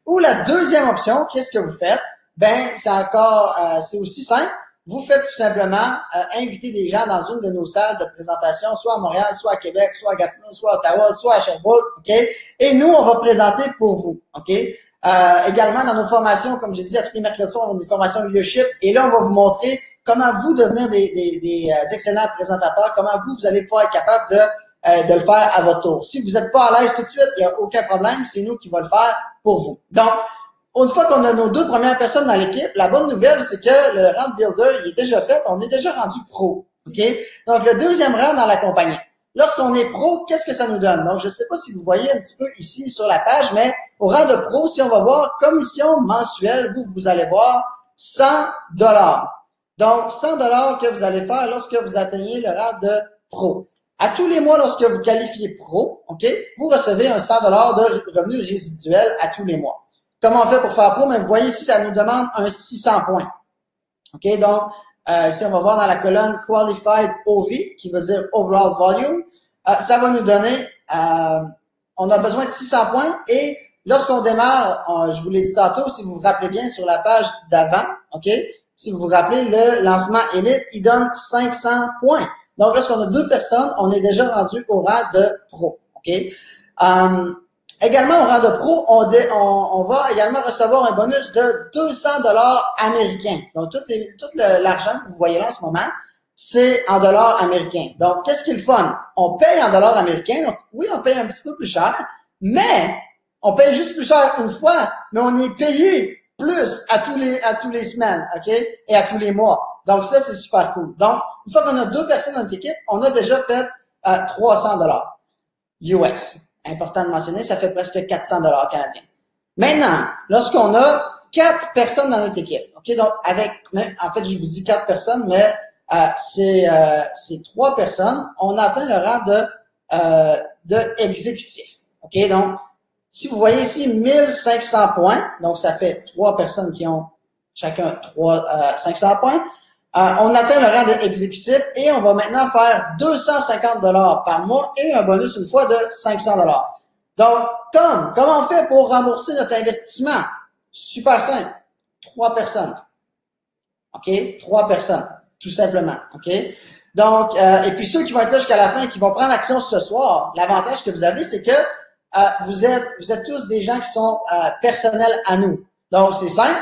Ou la deuxième option, qu'est-ce que vous faites? Ben, c'est aussi simple. Vous faites tout simplement inviter des gens dans une de nos salles de présentation, soit à Montréal, soit à Québec, soit à Gatineau, soit à Ottawa, soit à Sherbrooke, OK? Et nous, on va présenter pour vous, OK? Également, dans nos formations, comme je l'ai dit, à tous les mercredis soirs, on a des formations de leadership. Et là, on va vous montrer comment vous devenir des excellents présentateurs, comment vous allez pouvoir être capable de le faire à votre tour. Si vous n'êtes pas à l'aise tout de suite, il n'y a aucun problème, c'est nous qui va le faire pour vous. Donc, une fois qu'on a nos 2 premières personnes dans l'équipe, la bonne nouvelle, c'est que le rang de Builder, il est déjà fait, on est déjà rendu pro. OK? Donc, le deuxième rang dans la compagnie. Lorsqu'on est pro, qu'est-ce que ça nous donne? Donc, je ne sais pas si vous voyez un petit peu ici sur la page, mais au rang de pro, si on va voir commission mensuelle, vous allez voir 100 $. Donc, 100 $ que vous allez faire lorsque vous atteignez le rang de pro. À tous les mois, lorsque vous qualifiez pro, OK, vous recevez un 100 $ de revenus résiduels à tous les mois. Comment on fait pour faire pro? Mais vous voyez ici, ça nous demande un 600 points. OK, donc, si on va voir dans la colonne Qualified OV, qui veut dire Overall Volume, ça va nous donner, on a besoin de 600 points et lorsqu'on démarre, je vous l'ai dit tantôt, si vous vous rappelez bien sur la page d'avant, OK, si vous vous rappelez, le lancement Elite, il donne 500 points. Donc, lorsqu'on a 2 personnes, on est déjà rendu au rang de pro, OK? Également, au rang de pro, on va également recevoir un bonus de 200 $ américains. Donc, tout l'argent que vous voyez là en ce moment, c'est en dollars américains. Donc, qu'est-ce qui est le fun? On paye en dollars américains. Donc, oui, on paye un petit peu plus cher, mais On paye juste plus cher une fois, mais on est payé plus à tous les semaines, OK? Et à tous les mois. Donc, ça, c'est super cool. Donc, une fois qu'on a 2 personnes dans notre équipe, on a déjà fait 300 US. Important de mentionner, ça fait presque 400 canadiens. Maintenant, lorsqu'on a 4 personnes dans notre équipe, OK? Donc, en fait, je vous dis 4 personnes, mais c'est 3 personnes. On atteint le rang de exécutif. OK? Donc, si vous voyez ici 1500 points, donc ça fait 3 personnes qui ont chacun 500 points. On atteint le rang d'exécutif et on va maintenant faire 250 $ par mois et un bonus une fois de 500 $. Donc, comment on fait pour rembourser notre investissement? Super simple. 3 personnes. OK? 3 personnes. Tout simplement. OK? Donc, et puis ceux qui vont être là jusqu'à la fin et qui vont prendre action ce soir, l'avantage que vous avez, c'est que vous êtes tous des gens qui sont personnels à nous. Donc, c'est simple.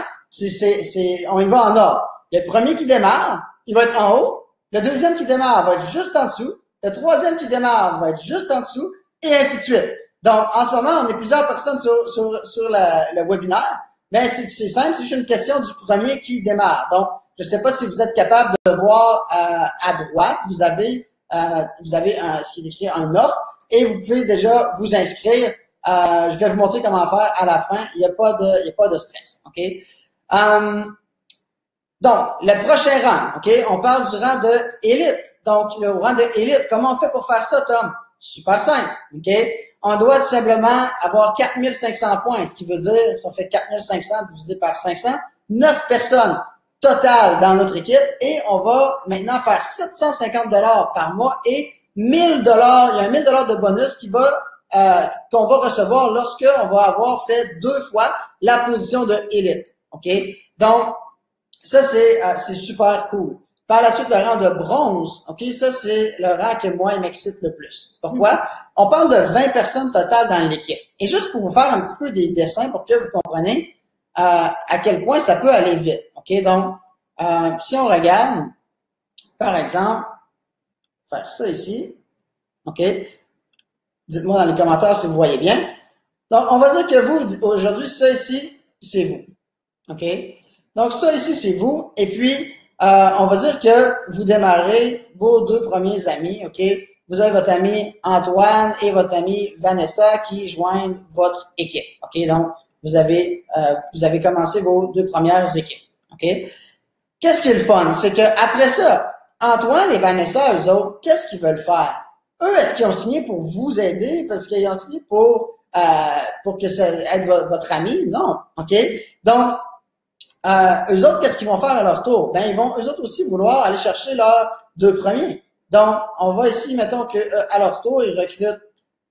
On y va en ordre. Le premier qui démarre, il va être en haut. Le deuxième qui démarre va être juste en dessous. Le troisième qui démarre va être juste en dessous. Et ainsi de suite. Donc, en ce moment, on est plusieurs personnes sur le webinaire. Mais c'est simple, c'est juste une question du premier qui démarre. Donc, je ne sais pas si vous êtes capable de voir à droite, vous avez ce qui est écrit un offre et vous pouvez déjà vous inscrire. Je vais vous montrer comment faire à la fin. Il n'y a pas de stress. OK? Donc, le prochain rang, OK? On parle du rang de élite. Donc, le rang de élite, comment on fait pour faire ça, Tom? Super simple, OK? On doit tout simplement avoir 4500 points, ce qui veut dire, si on fait 4500 divisé par 500, 9 personnes totales dans notre équipe et on va maintenant faire 750 $ par mois et 1000 $. Il y a 1000 $ de bonus qu'on va recevoir lorsqu'on va avoir fait 2 fois la position de élite, OK? Donc, ça, c'est super cool. Par la suite, le rang de bronze, OK? Ça, c'est le rang que moi, il m'excite le plus. Pourquoi? On parle de 20 personnes totales dans l'équipe. Et juste pour vous faire un petit peu des dessins pour que vous compreniez à quel point ça peut aller vite. OK? Donc, si on regarde, par exemple, faire ça ici. OK? Dites-moi dans les commentaires si vous voyez bien. Donc, on va dire que vous, aujourd'hui, ça ici, c'est vous. OK? Donc, ça ici, c'est vous. Et puis, on va dire que vous démarrez vos 2 premiers amis, OK? Vous avez votre ami Antoine et votre amie Vanessa qui joignent votre équipe, OK? Donc, vous avez commencé vos 2 premières équipes, OK? Qu'est-ce qui est le fun? C'est que après ça, Antoine et Vanessa, eux autres, qu'est-ce qu'ils veulent faire? Eux, est-ce qu'ils ont signé pour vous aider parce qu'ils ont signé pour que ça aide votre ami? Non, OK? Donc, eux autres, qu'est-ce qu'ils vont faire à leur tour? Ben, ils vont, eux autres aussi, vouloir aller chercher leurs 2 premiers. Donc, on va ici, mettons que à leur tour, ils recrutent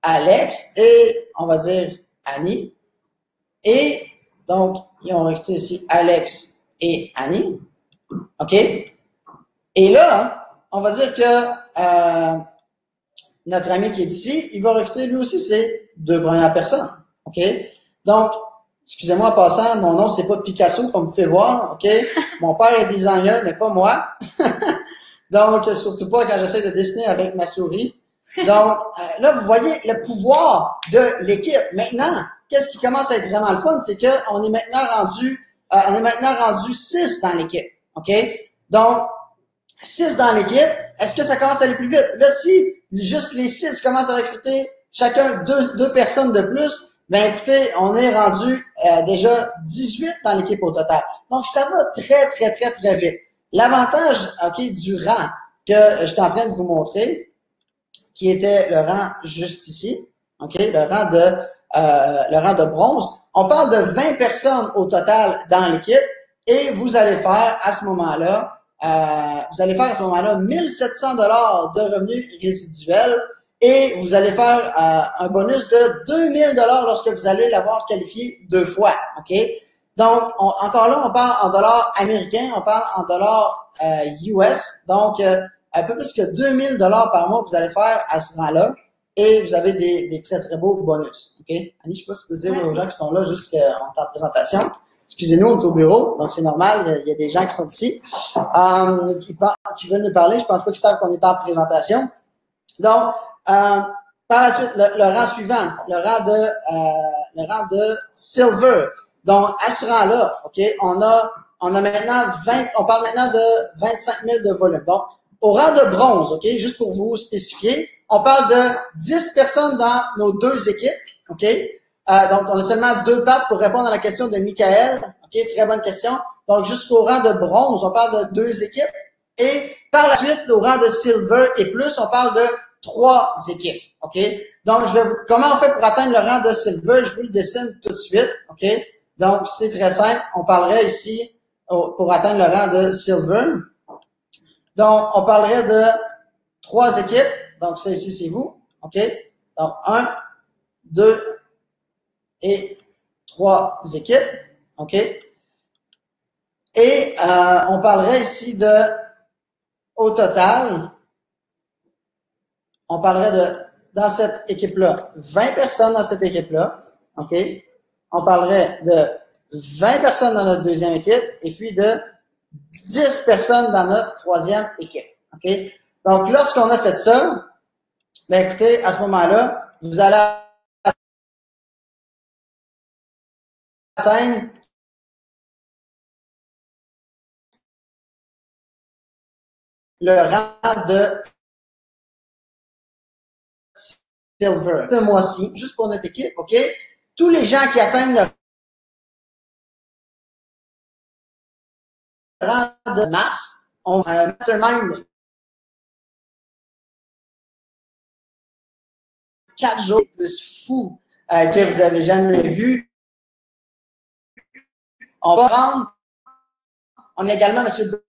Alex et, on va dire, Annie. Et, donc, ils ont recruté ici Alex et Annie. OK? Et là, on va dire que notre ami qui est ici, il va recruter lui aussi ses 2 premières personnes. OK? Donc, excusez-moi en passant, mon nom, c'est pas Picasso, comme vous pouvez voir, OK? Mon père est designer, mais pas moi. Donc, surtout pas quand j'essaie de dessiner avec ma souris. Donc, là, vous voyez le pouvoir de l'équipe. Maintenant, qu'est-ce qui commence à être vraiment le fun, c'est qu'on est maintenant rendu 6 dans l'équipe. OK? Donc, 6 dans l'équipe, est-ce que ça commence à aller plus vite? Là, si juste les 6 commencent à recruter chacun 2 personnes de plus, ben écoutez, on est rendu déjà 18 dans l'équipe au total. Donc, ça va très, très, très, très vite. L'avantage, OK, du rang que j'étais en train de vous montrer, qui était le rang juste ici, OK, le rang de bronze, on parle de 20 personnes au total dans l'équipe et vous allez faire à ce moment-là 1700 $ de revenus résiduels et vous allez faire un bonus de 2000 $ lorsque vous allez l'avoir qualifié 2 fois, OK? Donc, encore là, on parle en dollars américains, on parle en dollars US, donc un peu plus que 2000 $ par mois que vous allez faire à ce rang-là et vous avez des très, très beaux bonus, OK? Annie, je sais pas si tu peux dire aux gens qui sont là juste qu'on est en présentation. Excusez-nous, on est au bureau, donc c'est normal, il y a des gens qui sont ici, qui veulent nous parler. Je pense pas qu'ils savent qu'on est en présentation. Donc, Par la suite, le rang suivant, le rang de silver. Donc, à ce rang-là, OK, on a maintenant on parle maintenant de 25 000 de volume. Donc, au rang de bronze, OK, juste pour vous spécifier, on parle de 10 personnes dans nos deux équipes, OK? Donc, on a seulement 2 pattes pour répondre à la question de Michael. OK, très bonne question. Donc, jusqu'au rang de bronze, on parle de 2 équipes. Et par la suite, au rang de silver et plus, on parle de 3 équipes. OK? Donc, comment on fait pour atteindre le rang de silver? Je vous le dessine tout de suite. OK? Donc, c'est très simple. On parlerait ici, pour atteindre le rang de silver. Donc, on parlerait de 3 équipes. Donc, ça ici, c'est vous. OK? Donc, 1, 2 et 3 équipes. OK? Et on parlerait ici de, au total, on parlerait de, dans cette équipe-là, 20 personnes dans cette équipe-là. OK? On parlerait de 20 personnes dans notre deuxième équipe et puis de 10 personnes dans notre troisième équipe. OK? Donc, lorsqu'on a fait ça, ben écoutez, à ce moment-là, vous allez atteindre le rang de silver. Ce mois-ci, juste pour notre équipe, OK? Tous les gens qui atteignent le rang de mars ont un mastermind 4 jours plus fou que vous avez jamais vu. On va prendre, on a également M.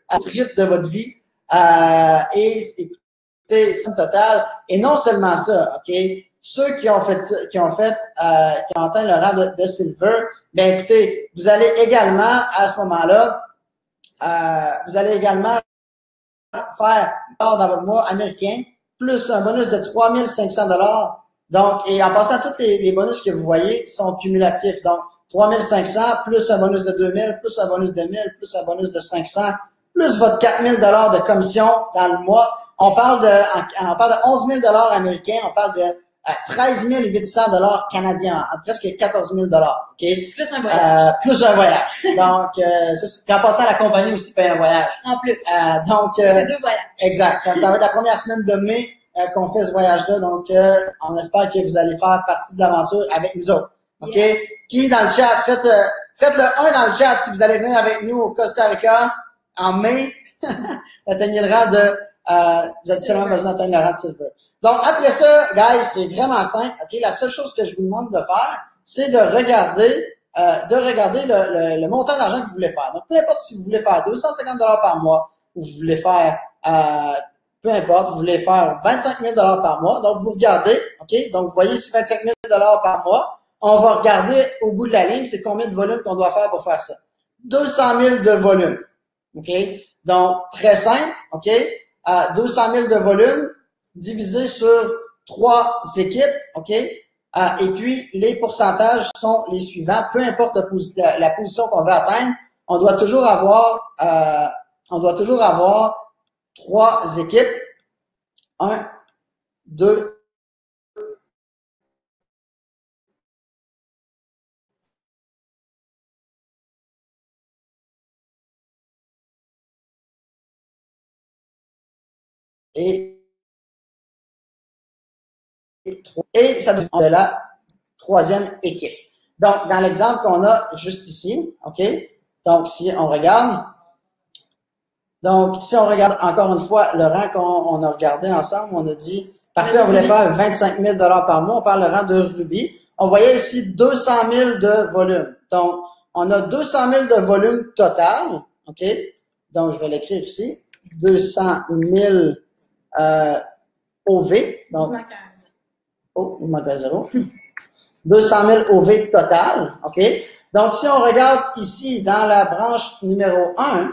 à trip de votre vie et écoutez, c'est total. Et non seulement ça, OK? Ceux qui ont fait ça, qui ont atteint le rang de silver, bien écoutez, vous allez également, à ce moment-là, vous allez également faire dans votre mois américain, plus un bonus de 3 500 $. Donc, et en passant, tous les bonus que vous voyez sont cumulatifs. Donc, 3 500, plus un bonus de 2 000, plus un bonus de 1 000, plus un bonus de 500, plus votre 4 000 $ de commission dans le mois. On parle de 11 000 $ américains, on parle de 13 800 $ canadiens, presque 14 000 $. OK?
Plus un voyage.
Plus un voyage. Donc, en passant, la compagnie aussi paye un voyage.
En plus.
Donc,
c'est 2 voyages.
Exact. Ça va être la première semaine de mai qu'on fait ce voyage-là. Donc, on espère que vous allez faire partie de l'aventure avec nous autres. OK? Yeah. Qui dans le chat? Faites le 1 dans le chat si vous allez venir avec nous au Costa Rica en mai. Atteignez le rang de, vous avez seulement besoin d'atteindre le rang de silver. Donc, après ça, guys, c'est vraiment simple. OK? La seule chose que je vous demande de faire, c'est de regarder le montant d'argent que vous voulez faire. Donc, peu importe si vous voulez faire 250 $ par mois ou vous voulez faire, peu importe, vous voulez faire 25 000 $ par mois. Donc, vous regardez, OK? Donc, vous voyez ici 25 000 $ par mois. On va regarder au bout de la ligne, c'est combien de volume qu'on doit faire pour faire ça. 200 000 de volume. OK? Donc, très simple. OK? 200 000 de volume divisé sur 3 équipes. OK? Et puis, les pourcentages sont les suivants. Peu importe la position qu'on veut atteindre, on doit toujours avoir 3 équipes. 1, 2, et ça devient de la troisième équipe. Donc, dans l'exemple qu'on a juste ici, OK? Donc, si on regarde, encore une fois le rang qu'on a regardé ensemble, on a dit, parfait, on voulait faire 25 000 $ par mois, on parle le rang de rubis. On voyait ici 200 000 de volume. Donc, on a 200 000 de volume total, OK? Donc, je vais l'écrire ici, 200 000 OV. Donc, il manque un 0. 200 000 OV total, OK? Donc, si on regarde ici dans la branche numéro 1,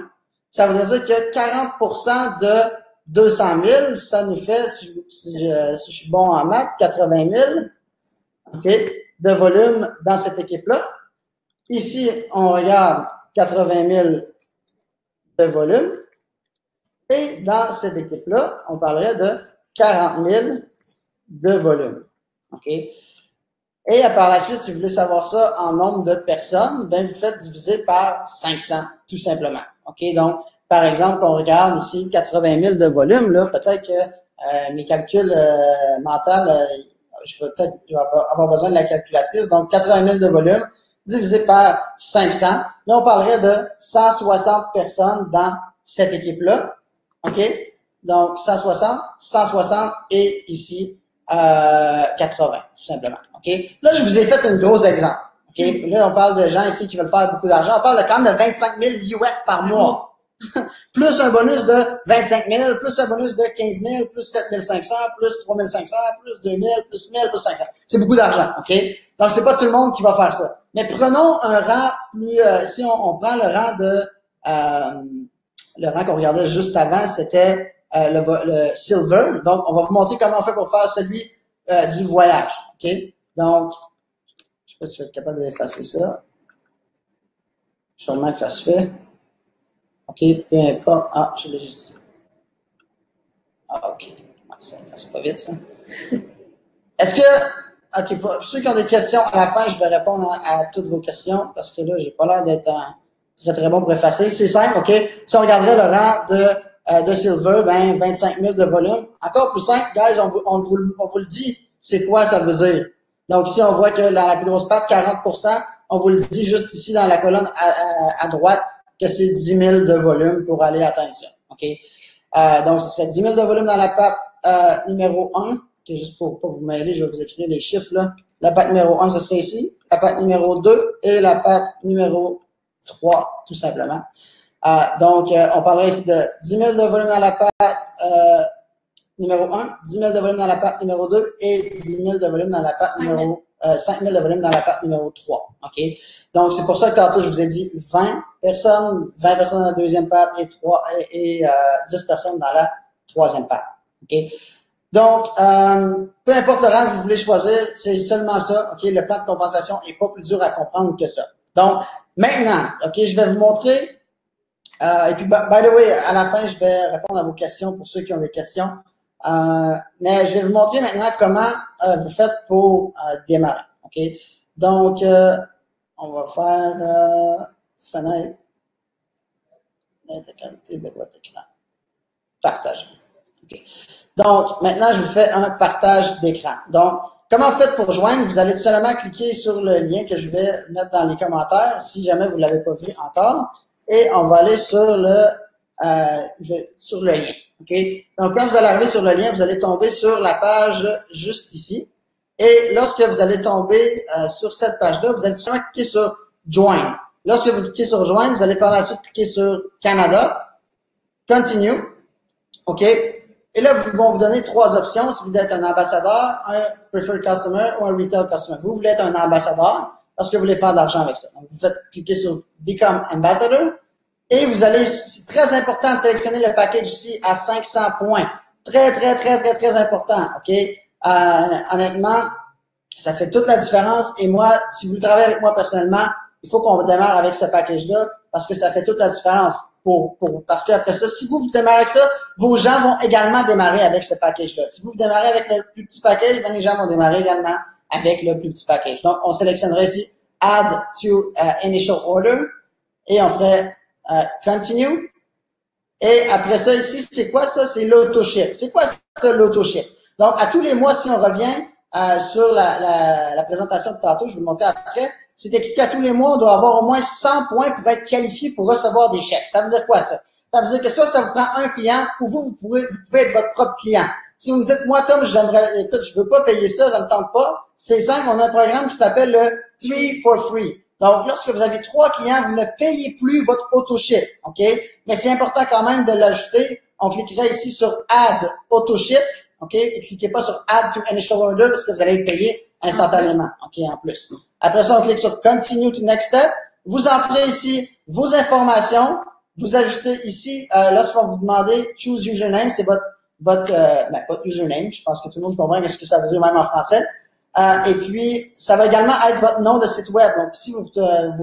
ça veut dire que 40% de 200 000, ça nous fait, si je suis bon en maths, 80 000, OK, de volume dans cette équipe-là. Ici, on regarde 80 000 de volume. Et dans cette équipe-là, on parlerait de 40 000 de volume. OK? Et par la suite, si vous voulez savoir ça en nombre de personnes, ben vous faites diviser par 500, tout simplement. OK? Donc, par exemple, on regarde ici 80 000 de volume, là, peut-être que mes calculs mentaux, je vais avoir besoin de la calculatrice. Donc, 80 000 de volume divisé par 500. Là, on parlerait de 160 personnes dans cette équipe-là. OK? Donc, 160 et ici, 80, tout simplement. OK? Là, je vous ai fait un gros exemple. OK? Là, on parle de gens ici qui veulent faire beaucoup d'argent. On parle quand même de 25 000 US par mois. Plus un bonus de 25 000, plus un bonus de 15 000, plus 7 500, plus 3 500, plus 2 000, plus 1 000, plus 500. C'est beaucoup d'argent. OK? Donc, c'est pas tout le monde qui va faire ça. Mais prenons un rang plus, si on prend le rang de, le rang qu'on regardait juste avant, c'était le silver. Donc, on va vous montrer comment on fait pour faire celui du voyage. OK? Donc, je sais pas si je vais être capable d'effacer ça. Sûrement que ça se fait. OK, peu importe. Ah, je l'ai juste ici. Ah, OK. Ça efface pas vite, ça. Est-ce que, OK, pour ceux qui ont des questions, à la fin, je vais répondre à toutes vos questions parce que là, j'ai pas l'air d'être très, très bon pour effacer. C'est simple, OK? Si on regarderait le rang de silver, ben, 25 000 de volume. Encore plus simple, guys, on vous le dit, c'est quoi ça veut dire. Donc, ici, on voit que dans la plus grosse patte, 40%, on vous le dit juste ici dans la colonne à droite, que c'est 10 000 de volume pour aller atteindre ça. OK? Donc, ce serait 10 000 de volume dans la patte numéro 1. Okay, juste pour pas vous mêler, je vais vous écrire des chiffres, là. La patte numéro 1, ce serait ici. La patte numéro 2 et la patte numéro 3, tout simplement. Donc, on parlerait ici de 10 000 de volume dans la patte numéro 1, 10 000 de volume dans la patte numéro 2 et 10 000 de volume dans la patte numéro 5 000 de volume dans la patte numéro 3. OK? Donc, c'est pour ça que tantôt, je vous ai dit 20 personnes dans la deuxième patte et 10 personnes dans la troisième patte. OK? Donc, peu importe le rang que vous voulez choisir, c'est seulement ça. OK? Le plan de compensation est pas plus dur à comprendre que ça. Donc, maintenant, OK, je vais vous montrer. Et puis, by the way, à la fin, je vais répondre à vos questions pour ceux qui ont des questions. Mais je vais vous montrer maintenant comment vous faites pour démarrer. OK? Donc, on va faire fenêtre qualité de votre écran. Partager. OK. Donc, maintenant, je vous fais un partage d'écran. Donc, comment vous faites pour joindre? Vous allez tout simplement cliquer sur le lien que je vais mettre dans les commentaires si jamais vous ne l'avez pas vu encore. Et on va aller sur le lien. OK? Donc, quand vous allez arriver sur le lien, vous allez tomber sur la page juste ici. Et lorsque vous allez tomber sur cette page-là, vous allez tout simplement cliquer sur Join. Lorsque vous cliquez sur Join, vous allez par la suite cliquer sur Canada, Continue. OK? Et là, ils vont vous donner trois options. Si vous voulez être un ambassadeur, un Preferred Customer ou un Retail Customer. Vous voulez être un ambassadeur parce que vous voulez faire de l'argent avec ça. Donc, vous faites cliquer sur Become Ambassador. Et vous allez, c'est très important de sélectionner le package ici à 500 points. Très, très, très, très, très important. OK? Honnêtement, ça fait toute la différence. Et moi, si vous travaillez avec moi personnellement, il faut qu'on démarre avec ce package-là parce que ça fait toute la différence. Parce qu'après ça, si vous démarrez avec ça, vos gens vont également démarrer avec ce package-là. Si vous démarrez avec le plus petit package, ben les gens vont démarrer également avec le plus petit package. Donc, on sélectionnerait ici Add to Initial Order et on ferait Continue. Et après ça, ici, c'est quoi ça? C'est l'auto-ship. C'est quoi ça, l'auto-ship? Donc, à tous les mois, si on revient sur la présentation de tantôt, je vais vous le montrer après, c'est écrit qu'à tous les mois, on doit avoir au moins 100 points pour être qualifié pour recevoir des chèques. Ça veut dire quoi, ça? Ça veut dire que ça vous prend un client, ou vous pouvez être votre propre client. Si vous me dites, moi, Tom, écoute, je veux pas payer ça, ça me tente pas, c'est simple, on a un programme qui s'appelle le 3 for Free. Donc, lorsque vous avez 3 clients, vous ne payez plus votre auto-ship, OK? Mais c'est important quand même de l'ajouter. On cliquerait ici sur Add Auto-ship, OK? Et cliquez pas sur Add to Initial Order parce que vous allez le payer instantanément, OK, en plus. Après ça, on clique sur Continue to Next Step. Vous entrez ici vos informations. Vous ajoutez ici, lorsqu'on vous demander Choose Username, c'est votre username. Je pense que tout le monde comprend ce que ça veut dire même en français. Et puis, ça va également être votre nom de site web. Donc, si vous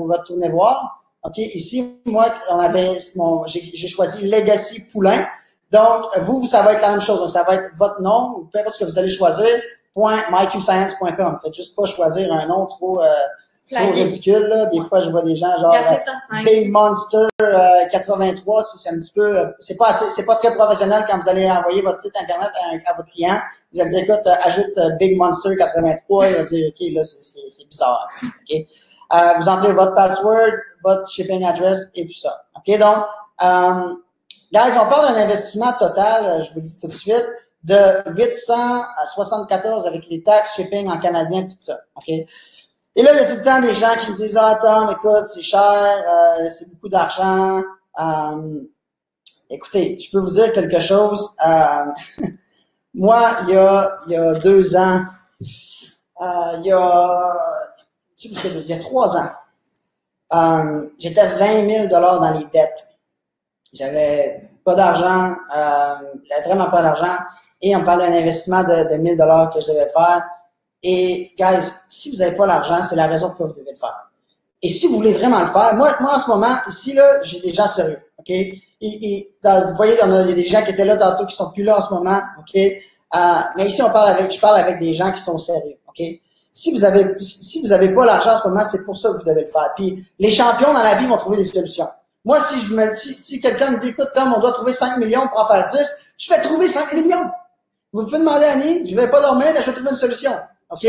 retournez voir, OK, ici, moi, j'ai choisi Legacy Poulain. Donc, ça va être la même chose. Donc, ça va être votre nom, ou peu importe ce que vous allez choisir, .myqscience.com. Faites juste pas choisir un nom trop ridicule, là. Des fois, je vois des gens genre Big Monster 83, c'est un petit peu, c'est pas très professionnel quand vous allez envoyer votre site internet à votre client. Vous allez dire, écoute, ajoute Big Monster 83, il va dire, OK, là, c'est bizarre. OK? Vous entrez votre password, votre shipping address et tout ça. OK? Donc, guys, on parle d'un investissement total, je vous le dis tout de suite, de 874 avec les taxes, shipping en canadien, tout ça. OK? Et là, il y a tout le temps des gens qui me disent, ah, Tom, écoute, c'est cher, c'est beaucoup d'argent. Écoutez, je peux vous dire quelque chose. Moi, il y a 2 ans, il y a 3 ans, j'étais 20 000 $ dans les dettes. J'avais pas d'argent, j'avais vraiment pas d'argent. Et on parle d'un investissement de 1 000 $ que je devais faire. Et, guys, si vous n'avez pas l'argent, c'est la raison pourquoi vous devez le faire. Et si vous voulez vraiment le faire, moi en ce moment, ici, là, j'ai des gens sérieux, OK? Vous voyez, il y a des gens qui étaient là tantôt qui sont plus là en ce moment, OK? Mais ici, je parle avec des gens qui sont sérieux, OK? Si vous avez pas l'argent en ce moment, c'est pour ça que vous devez le faire. Puis, les champions dans la vie vont trouver des solutions. Moi, si quelqu'un me dit, écoute, Tom, on doit trouver 5 millions pour en faire 10, je vais trouver 5 millions. Vous pouvez demander à Annie, je vais pas dormir, mais je vais trouver une solution. OK?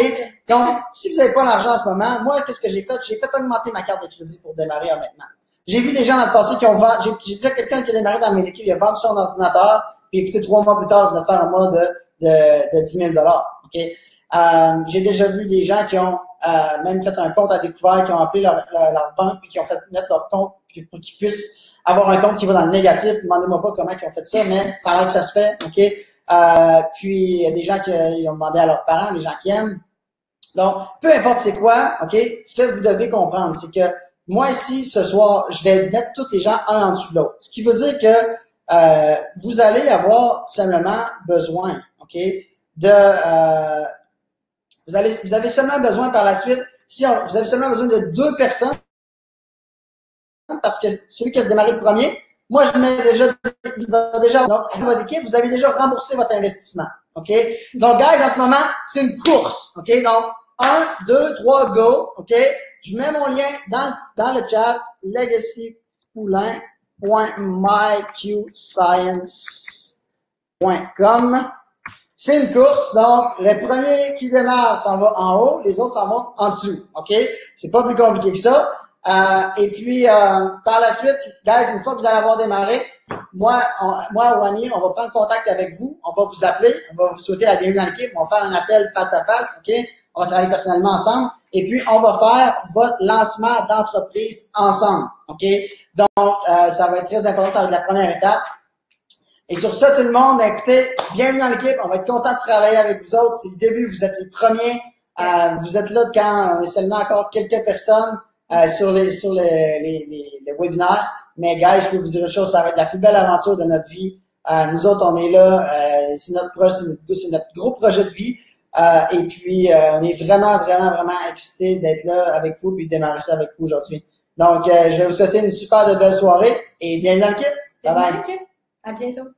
Donc, si vous n'avez pas l'argent en ce moment, moi, qu'est-ce que j'ai fait? J'ai fait augmenter ma carte de crédit pour démarrer, honnêtement. J'ai vu des gens dans le passé qui ont vendu, j'ai déjà quelqu'un qui a démarré dans mes équipes, il a vendu son ordinateur, puis écoutez, 3 mois plus tard, il vient de faire un mois de 10 000 $. OK? J'ai déjà vu des gens qui ont même fait un compte à découvert, qui ont appelé leur banque, puis qui ont fait mettre leur compte pour qu'ils puissent avoir un compte qui va dans le négatif. Demandez-moi pas comment ils ont fait ça, mais ça a l'air que ça se fait. OK? Puis il y a des gens qui ont demandé à leurs parents, des gens qui aiment. Donc, peu importe c'est quoi, OK, ce que vous devez comprendre, c'est que moi ici, ce soir, je vais mettre tous les gens un en dessous de l'autre. Ce qui veut dire que vous allez avoir tout simplement besoin, OK, vous avez seulement besoin par la suite, vous avez seulement besoin de 2 personnes, parce que celui qui a démarré le premier, moi, je mets déjà, donc, à votre équipe, vous avez déjà remboursé votre investissement. OK? Donc, guys, en ce moment, c'est une course. OK? Donc, 1, 2, 3, go. OK? Je mets mon lien dans le chat, legacypoulain.myqscience.com. C'est une course. Donc, le premier qui démarre s'en va en haut, les autres s'en vont en dessous. OK? C'est pas plus compliqué que ça. Et puis, par la suite, guys, une fois que vous allez avoir démarré, moi ou Annie, on va prendre contact avec vous, on va vous appeler, on va vous souhaiter la bienvenue dans l'équipe, on va faire un appel face à face, OK? On va travailler personnellement ensemble, et puis on va faire votre lancement d'entreprise ensemble, OK? Donc, ça va être très important, ça va être la première étape. Et sur ça, tout le monde, écoutez, bienvenue dans l'équipe, on va être content de travailler avec vous autres, c'est le début, vous êtes les premiers, vous êtes là quand on est seulement encore quelques personnes, sur les webinaires. Mais, guys, je peux vous dire une chose, ça va être la plus belle aventure de notre vie. Nous autres, on est là, c'est notre gros projet de vie. Et puis, on est vraiment, vraiment, vraiment excités d'être là avec vous et de démarrer ça avec vous aujourd'hui. Donc, je vais vous souhaiter une super de belle soirée et bienvenue dans l'équipe. Bye bye.
À bientôt.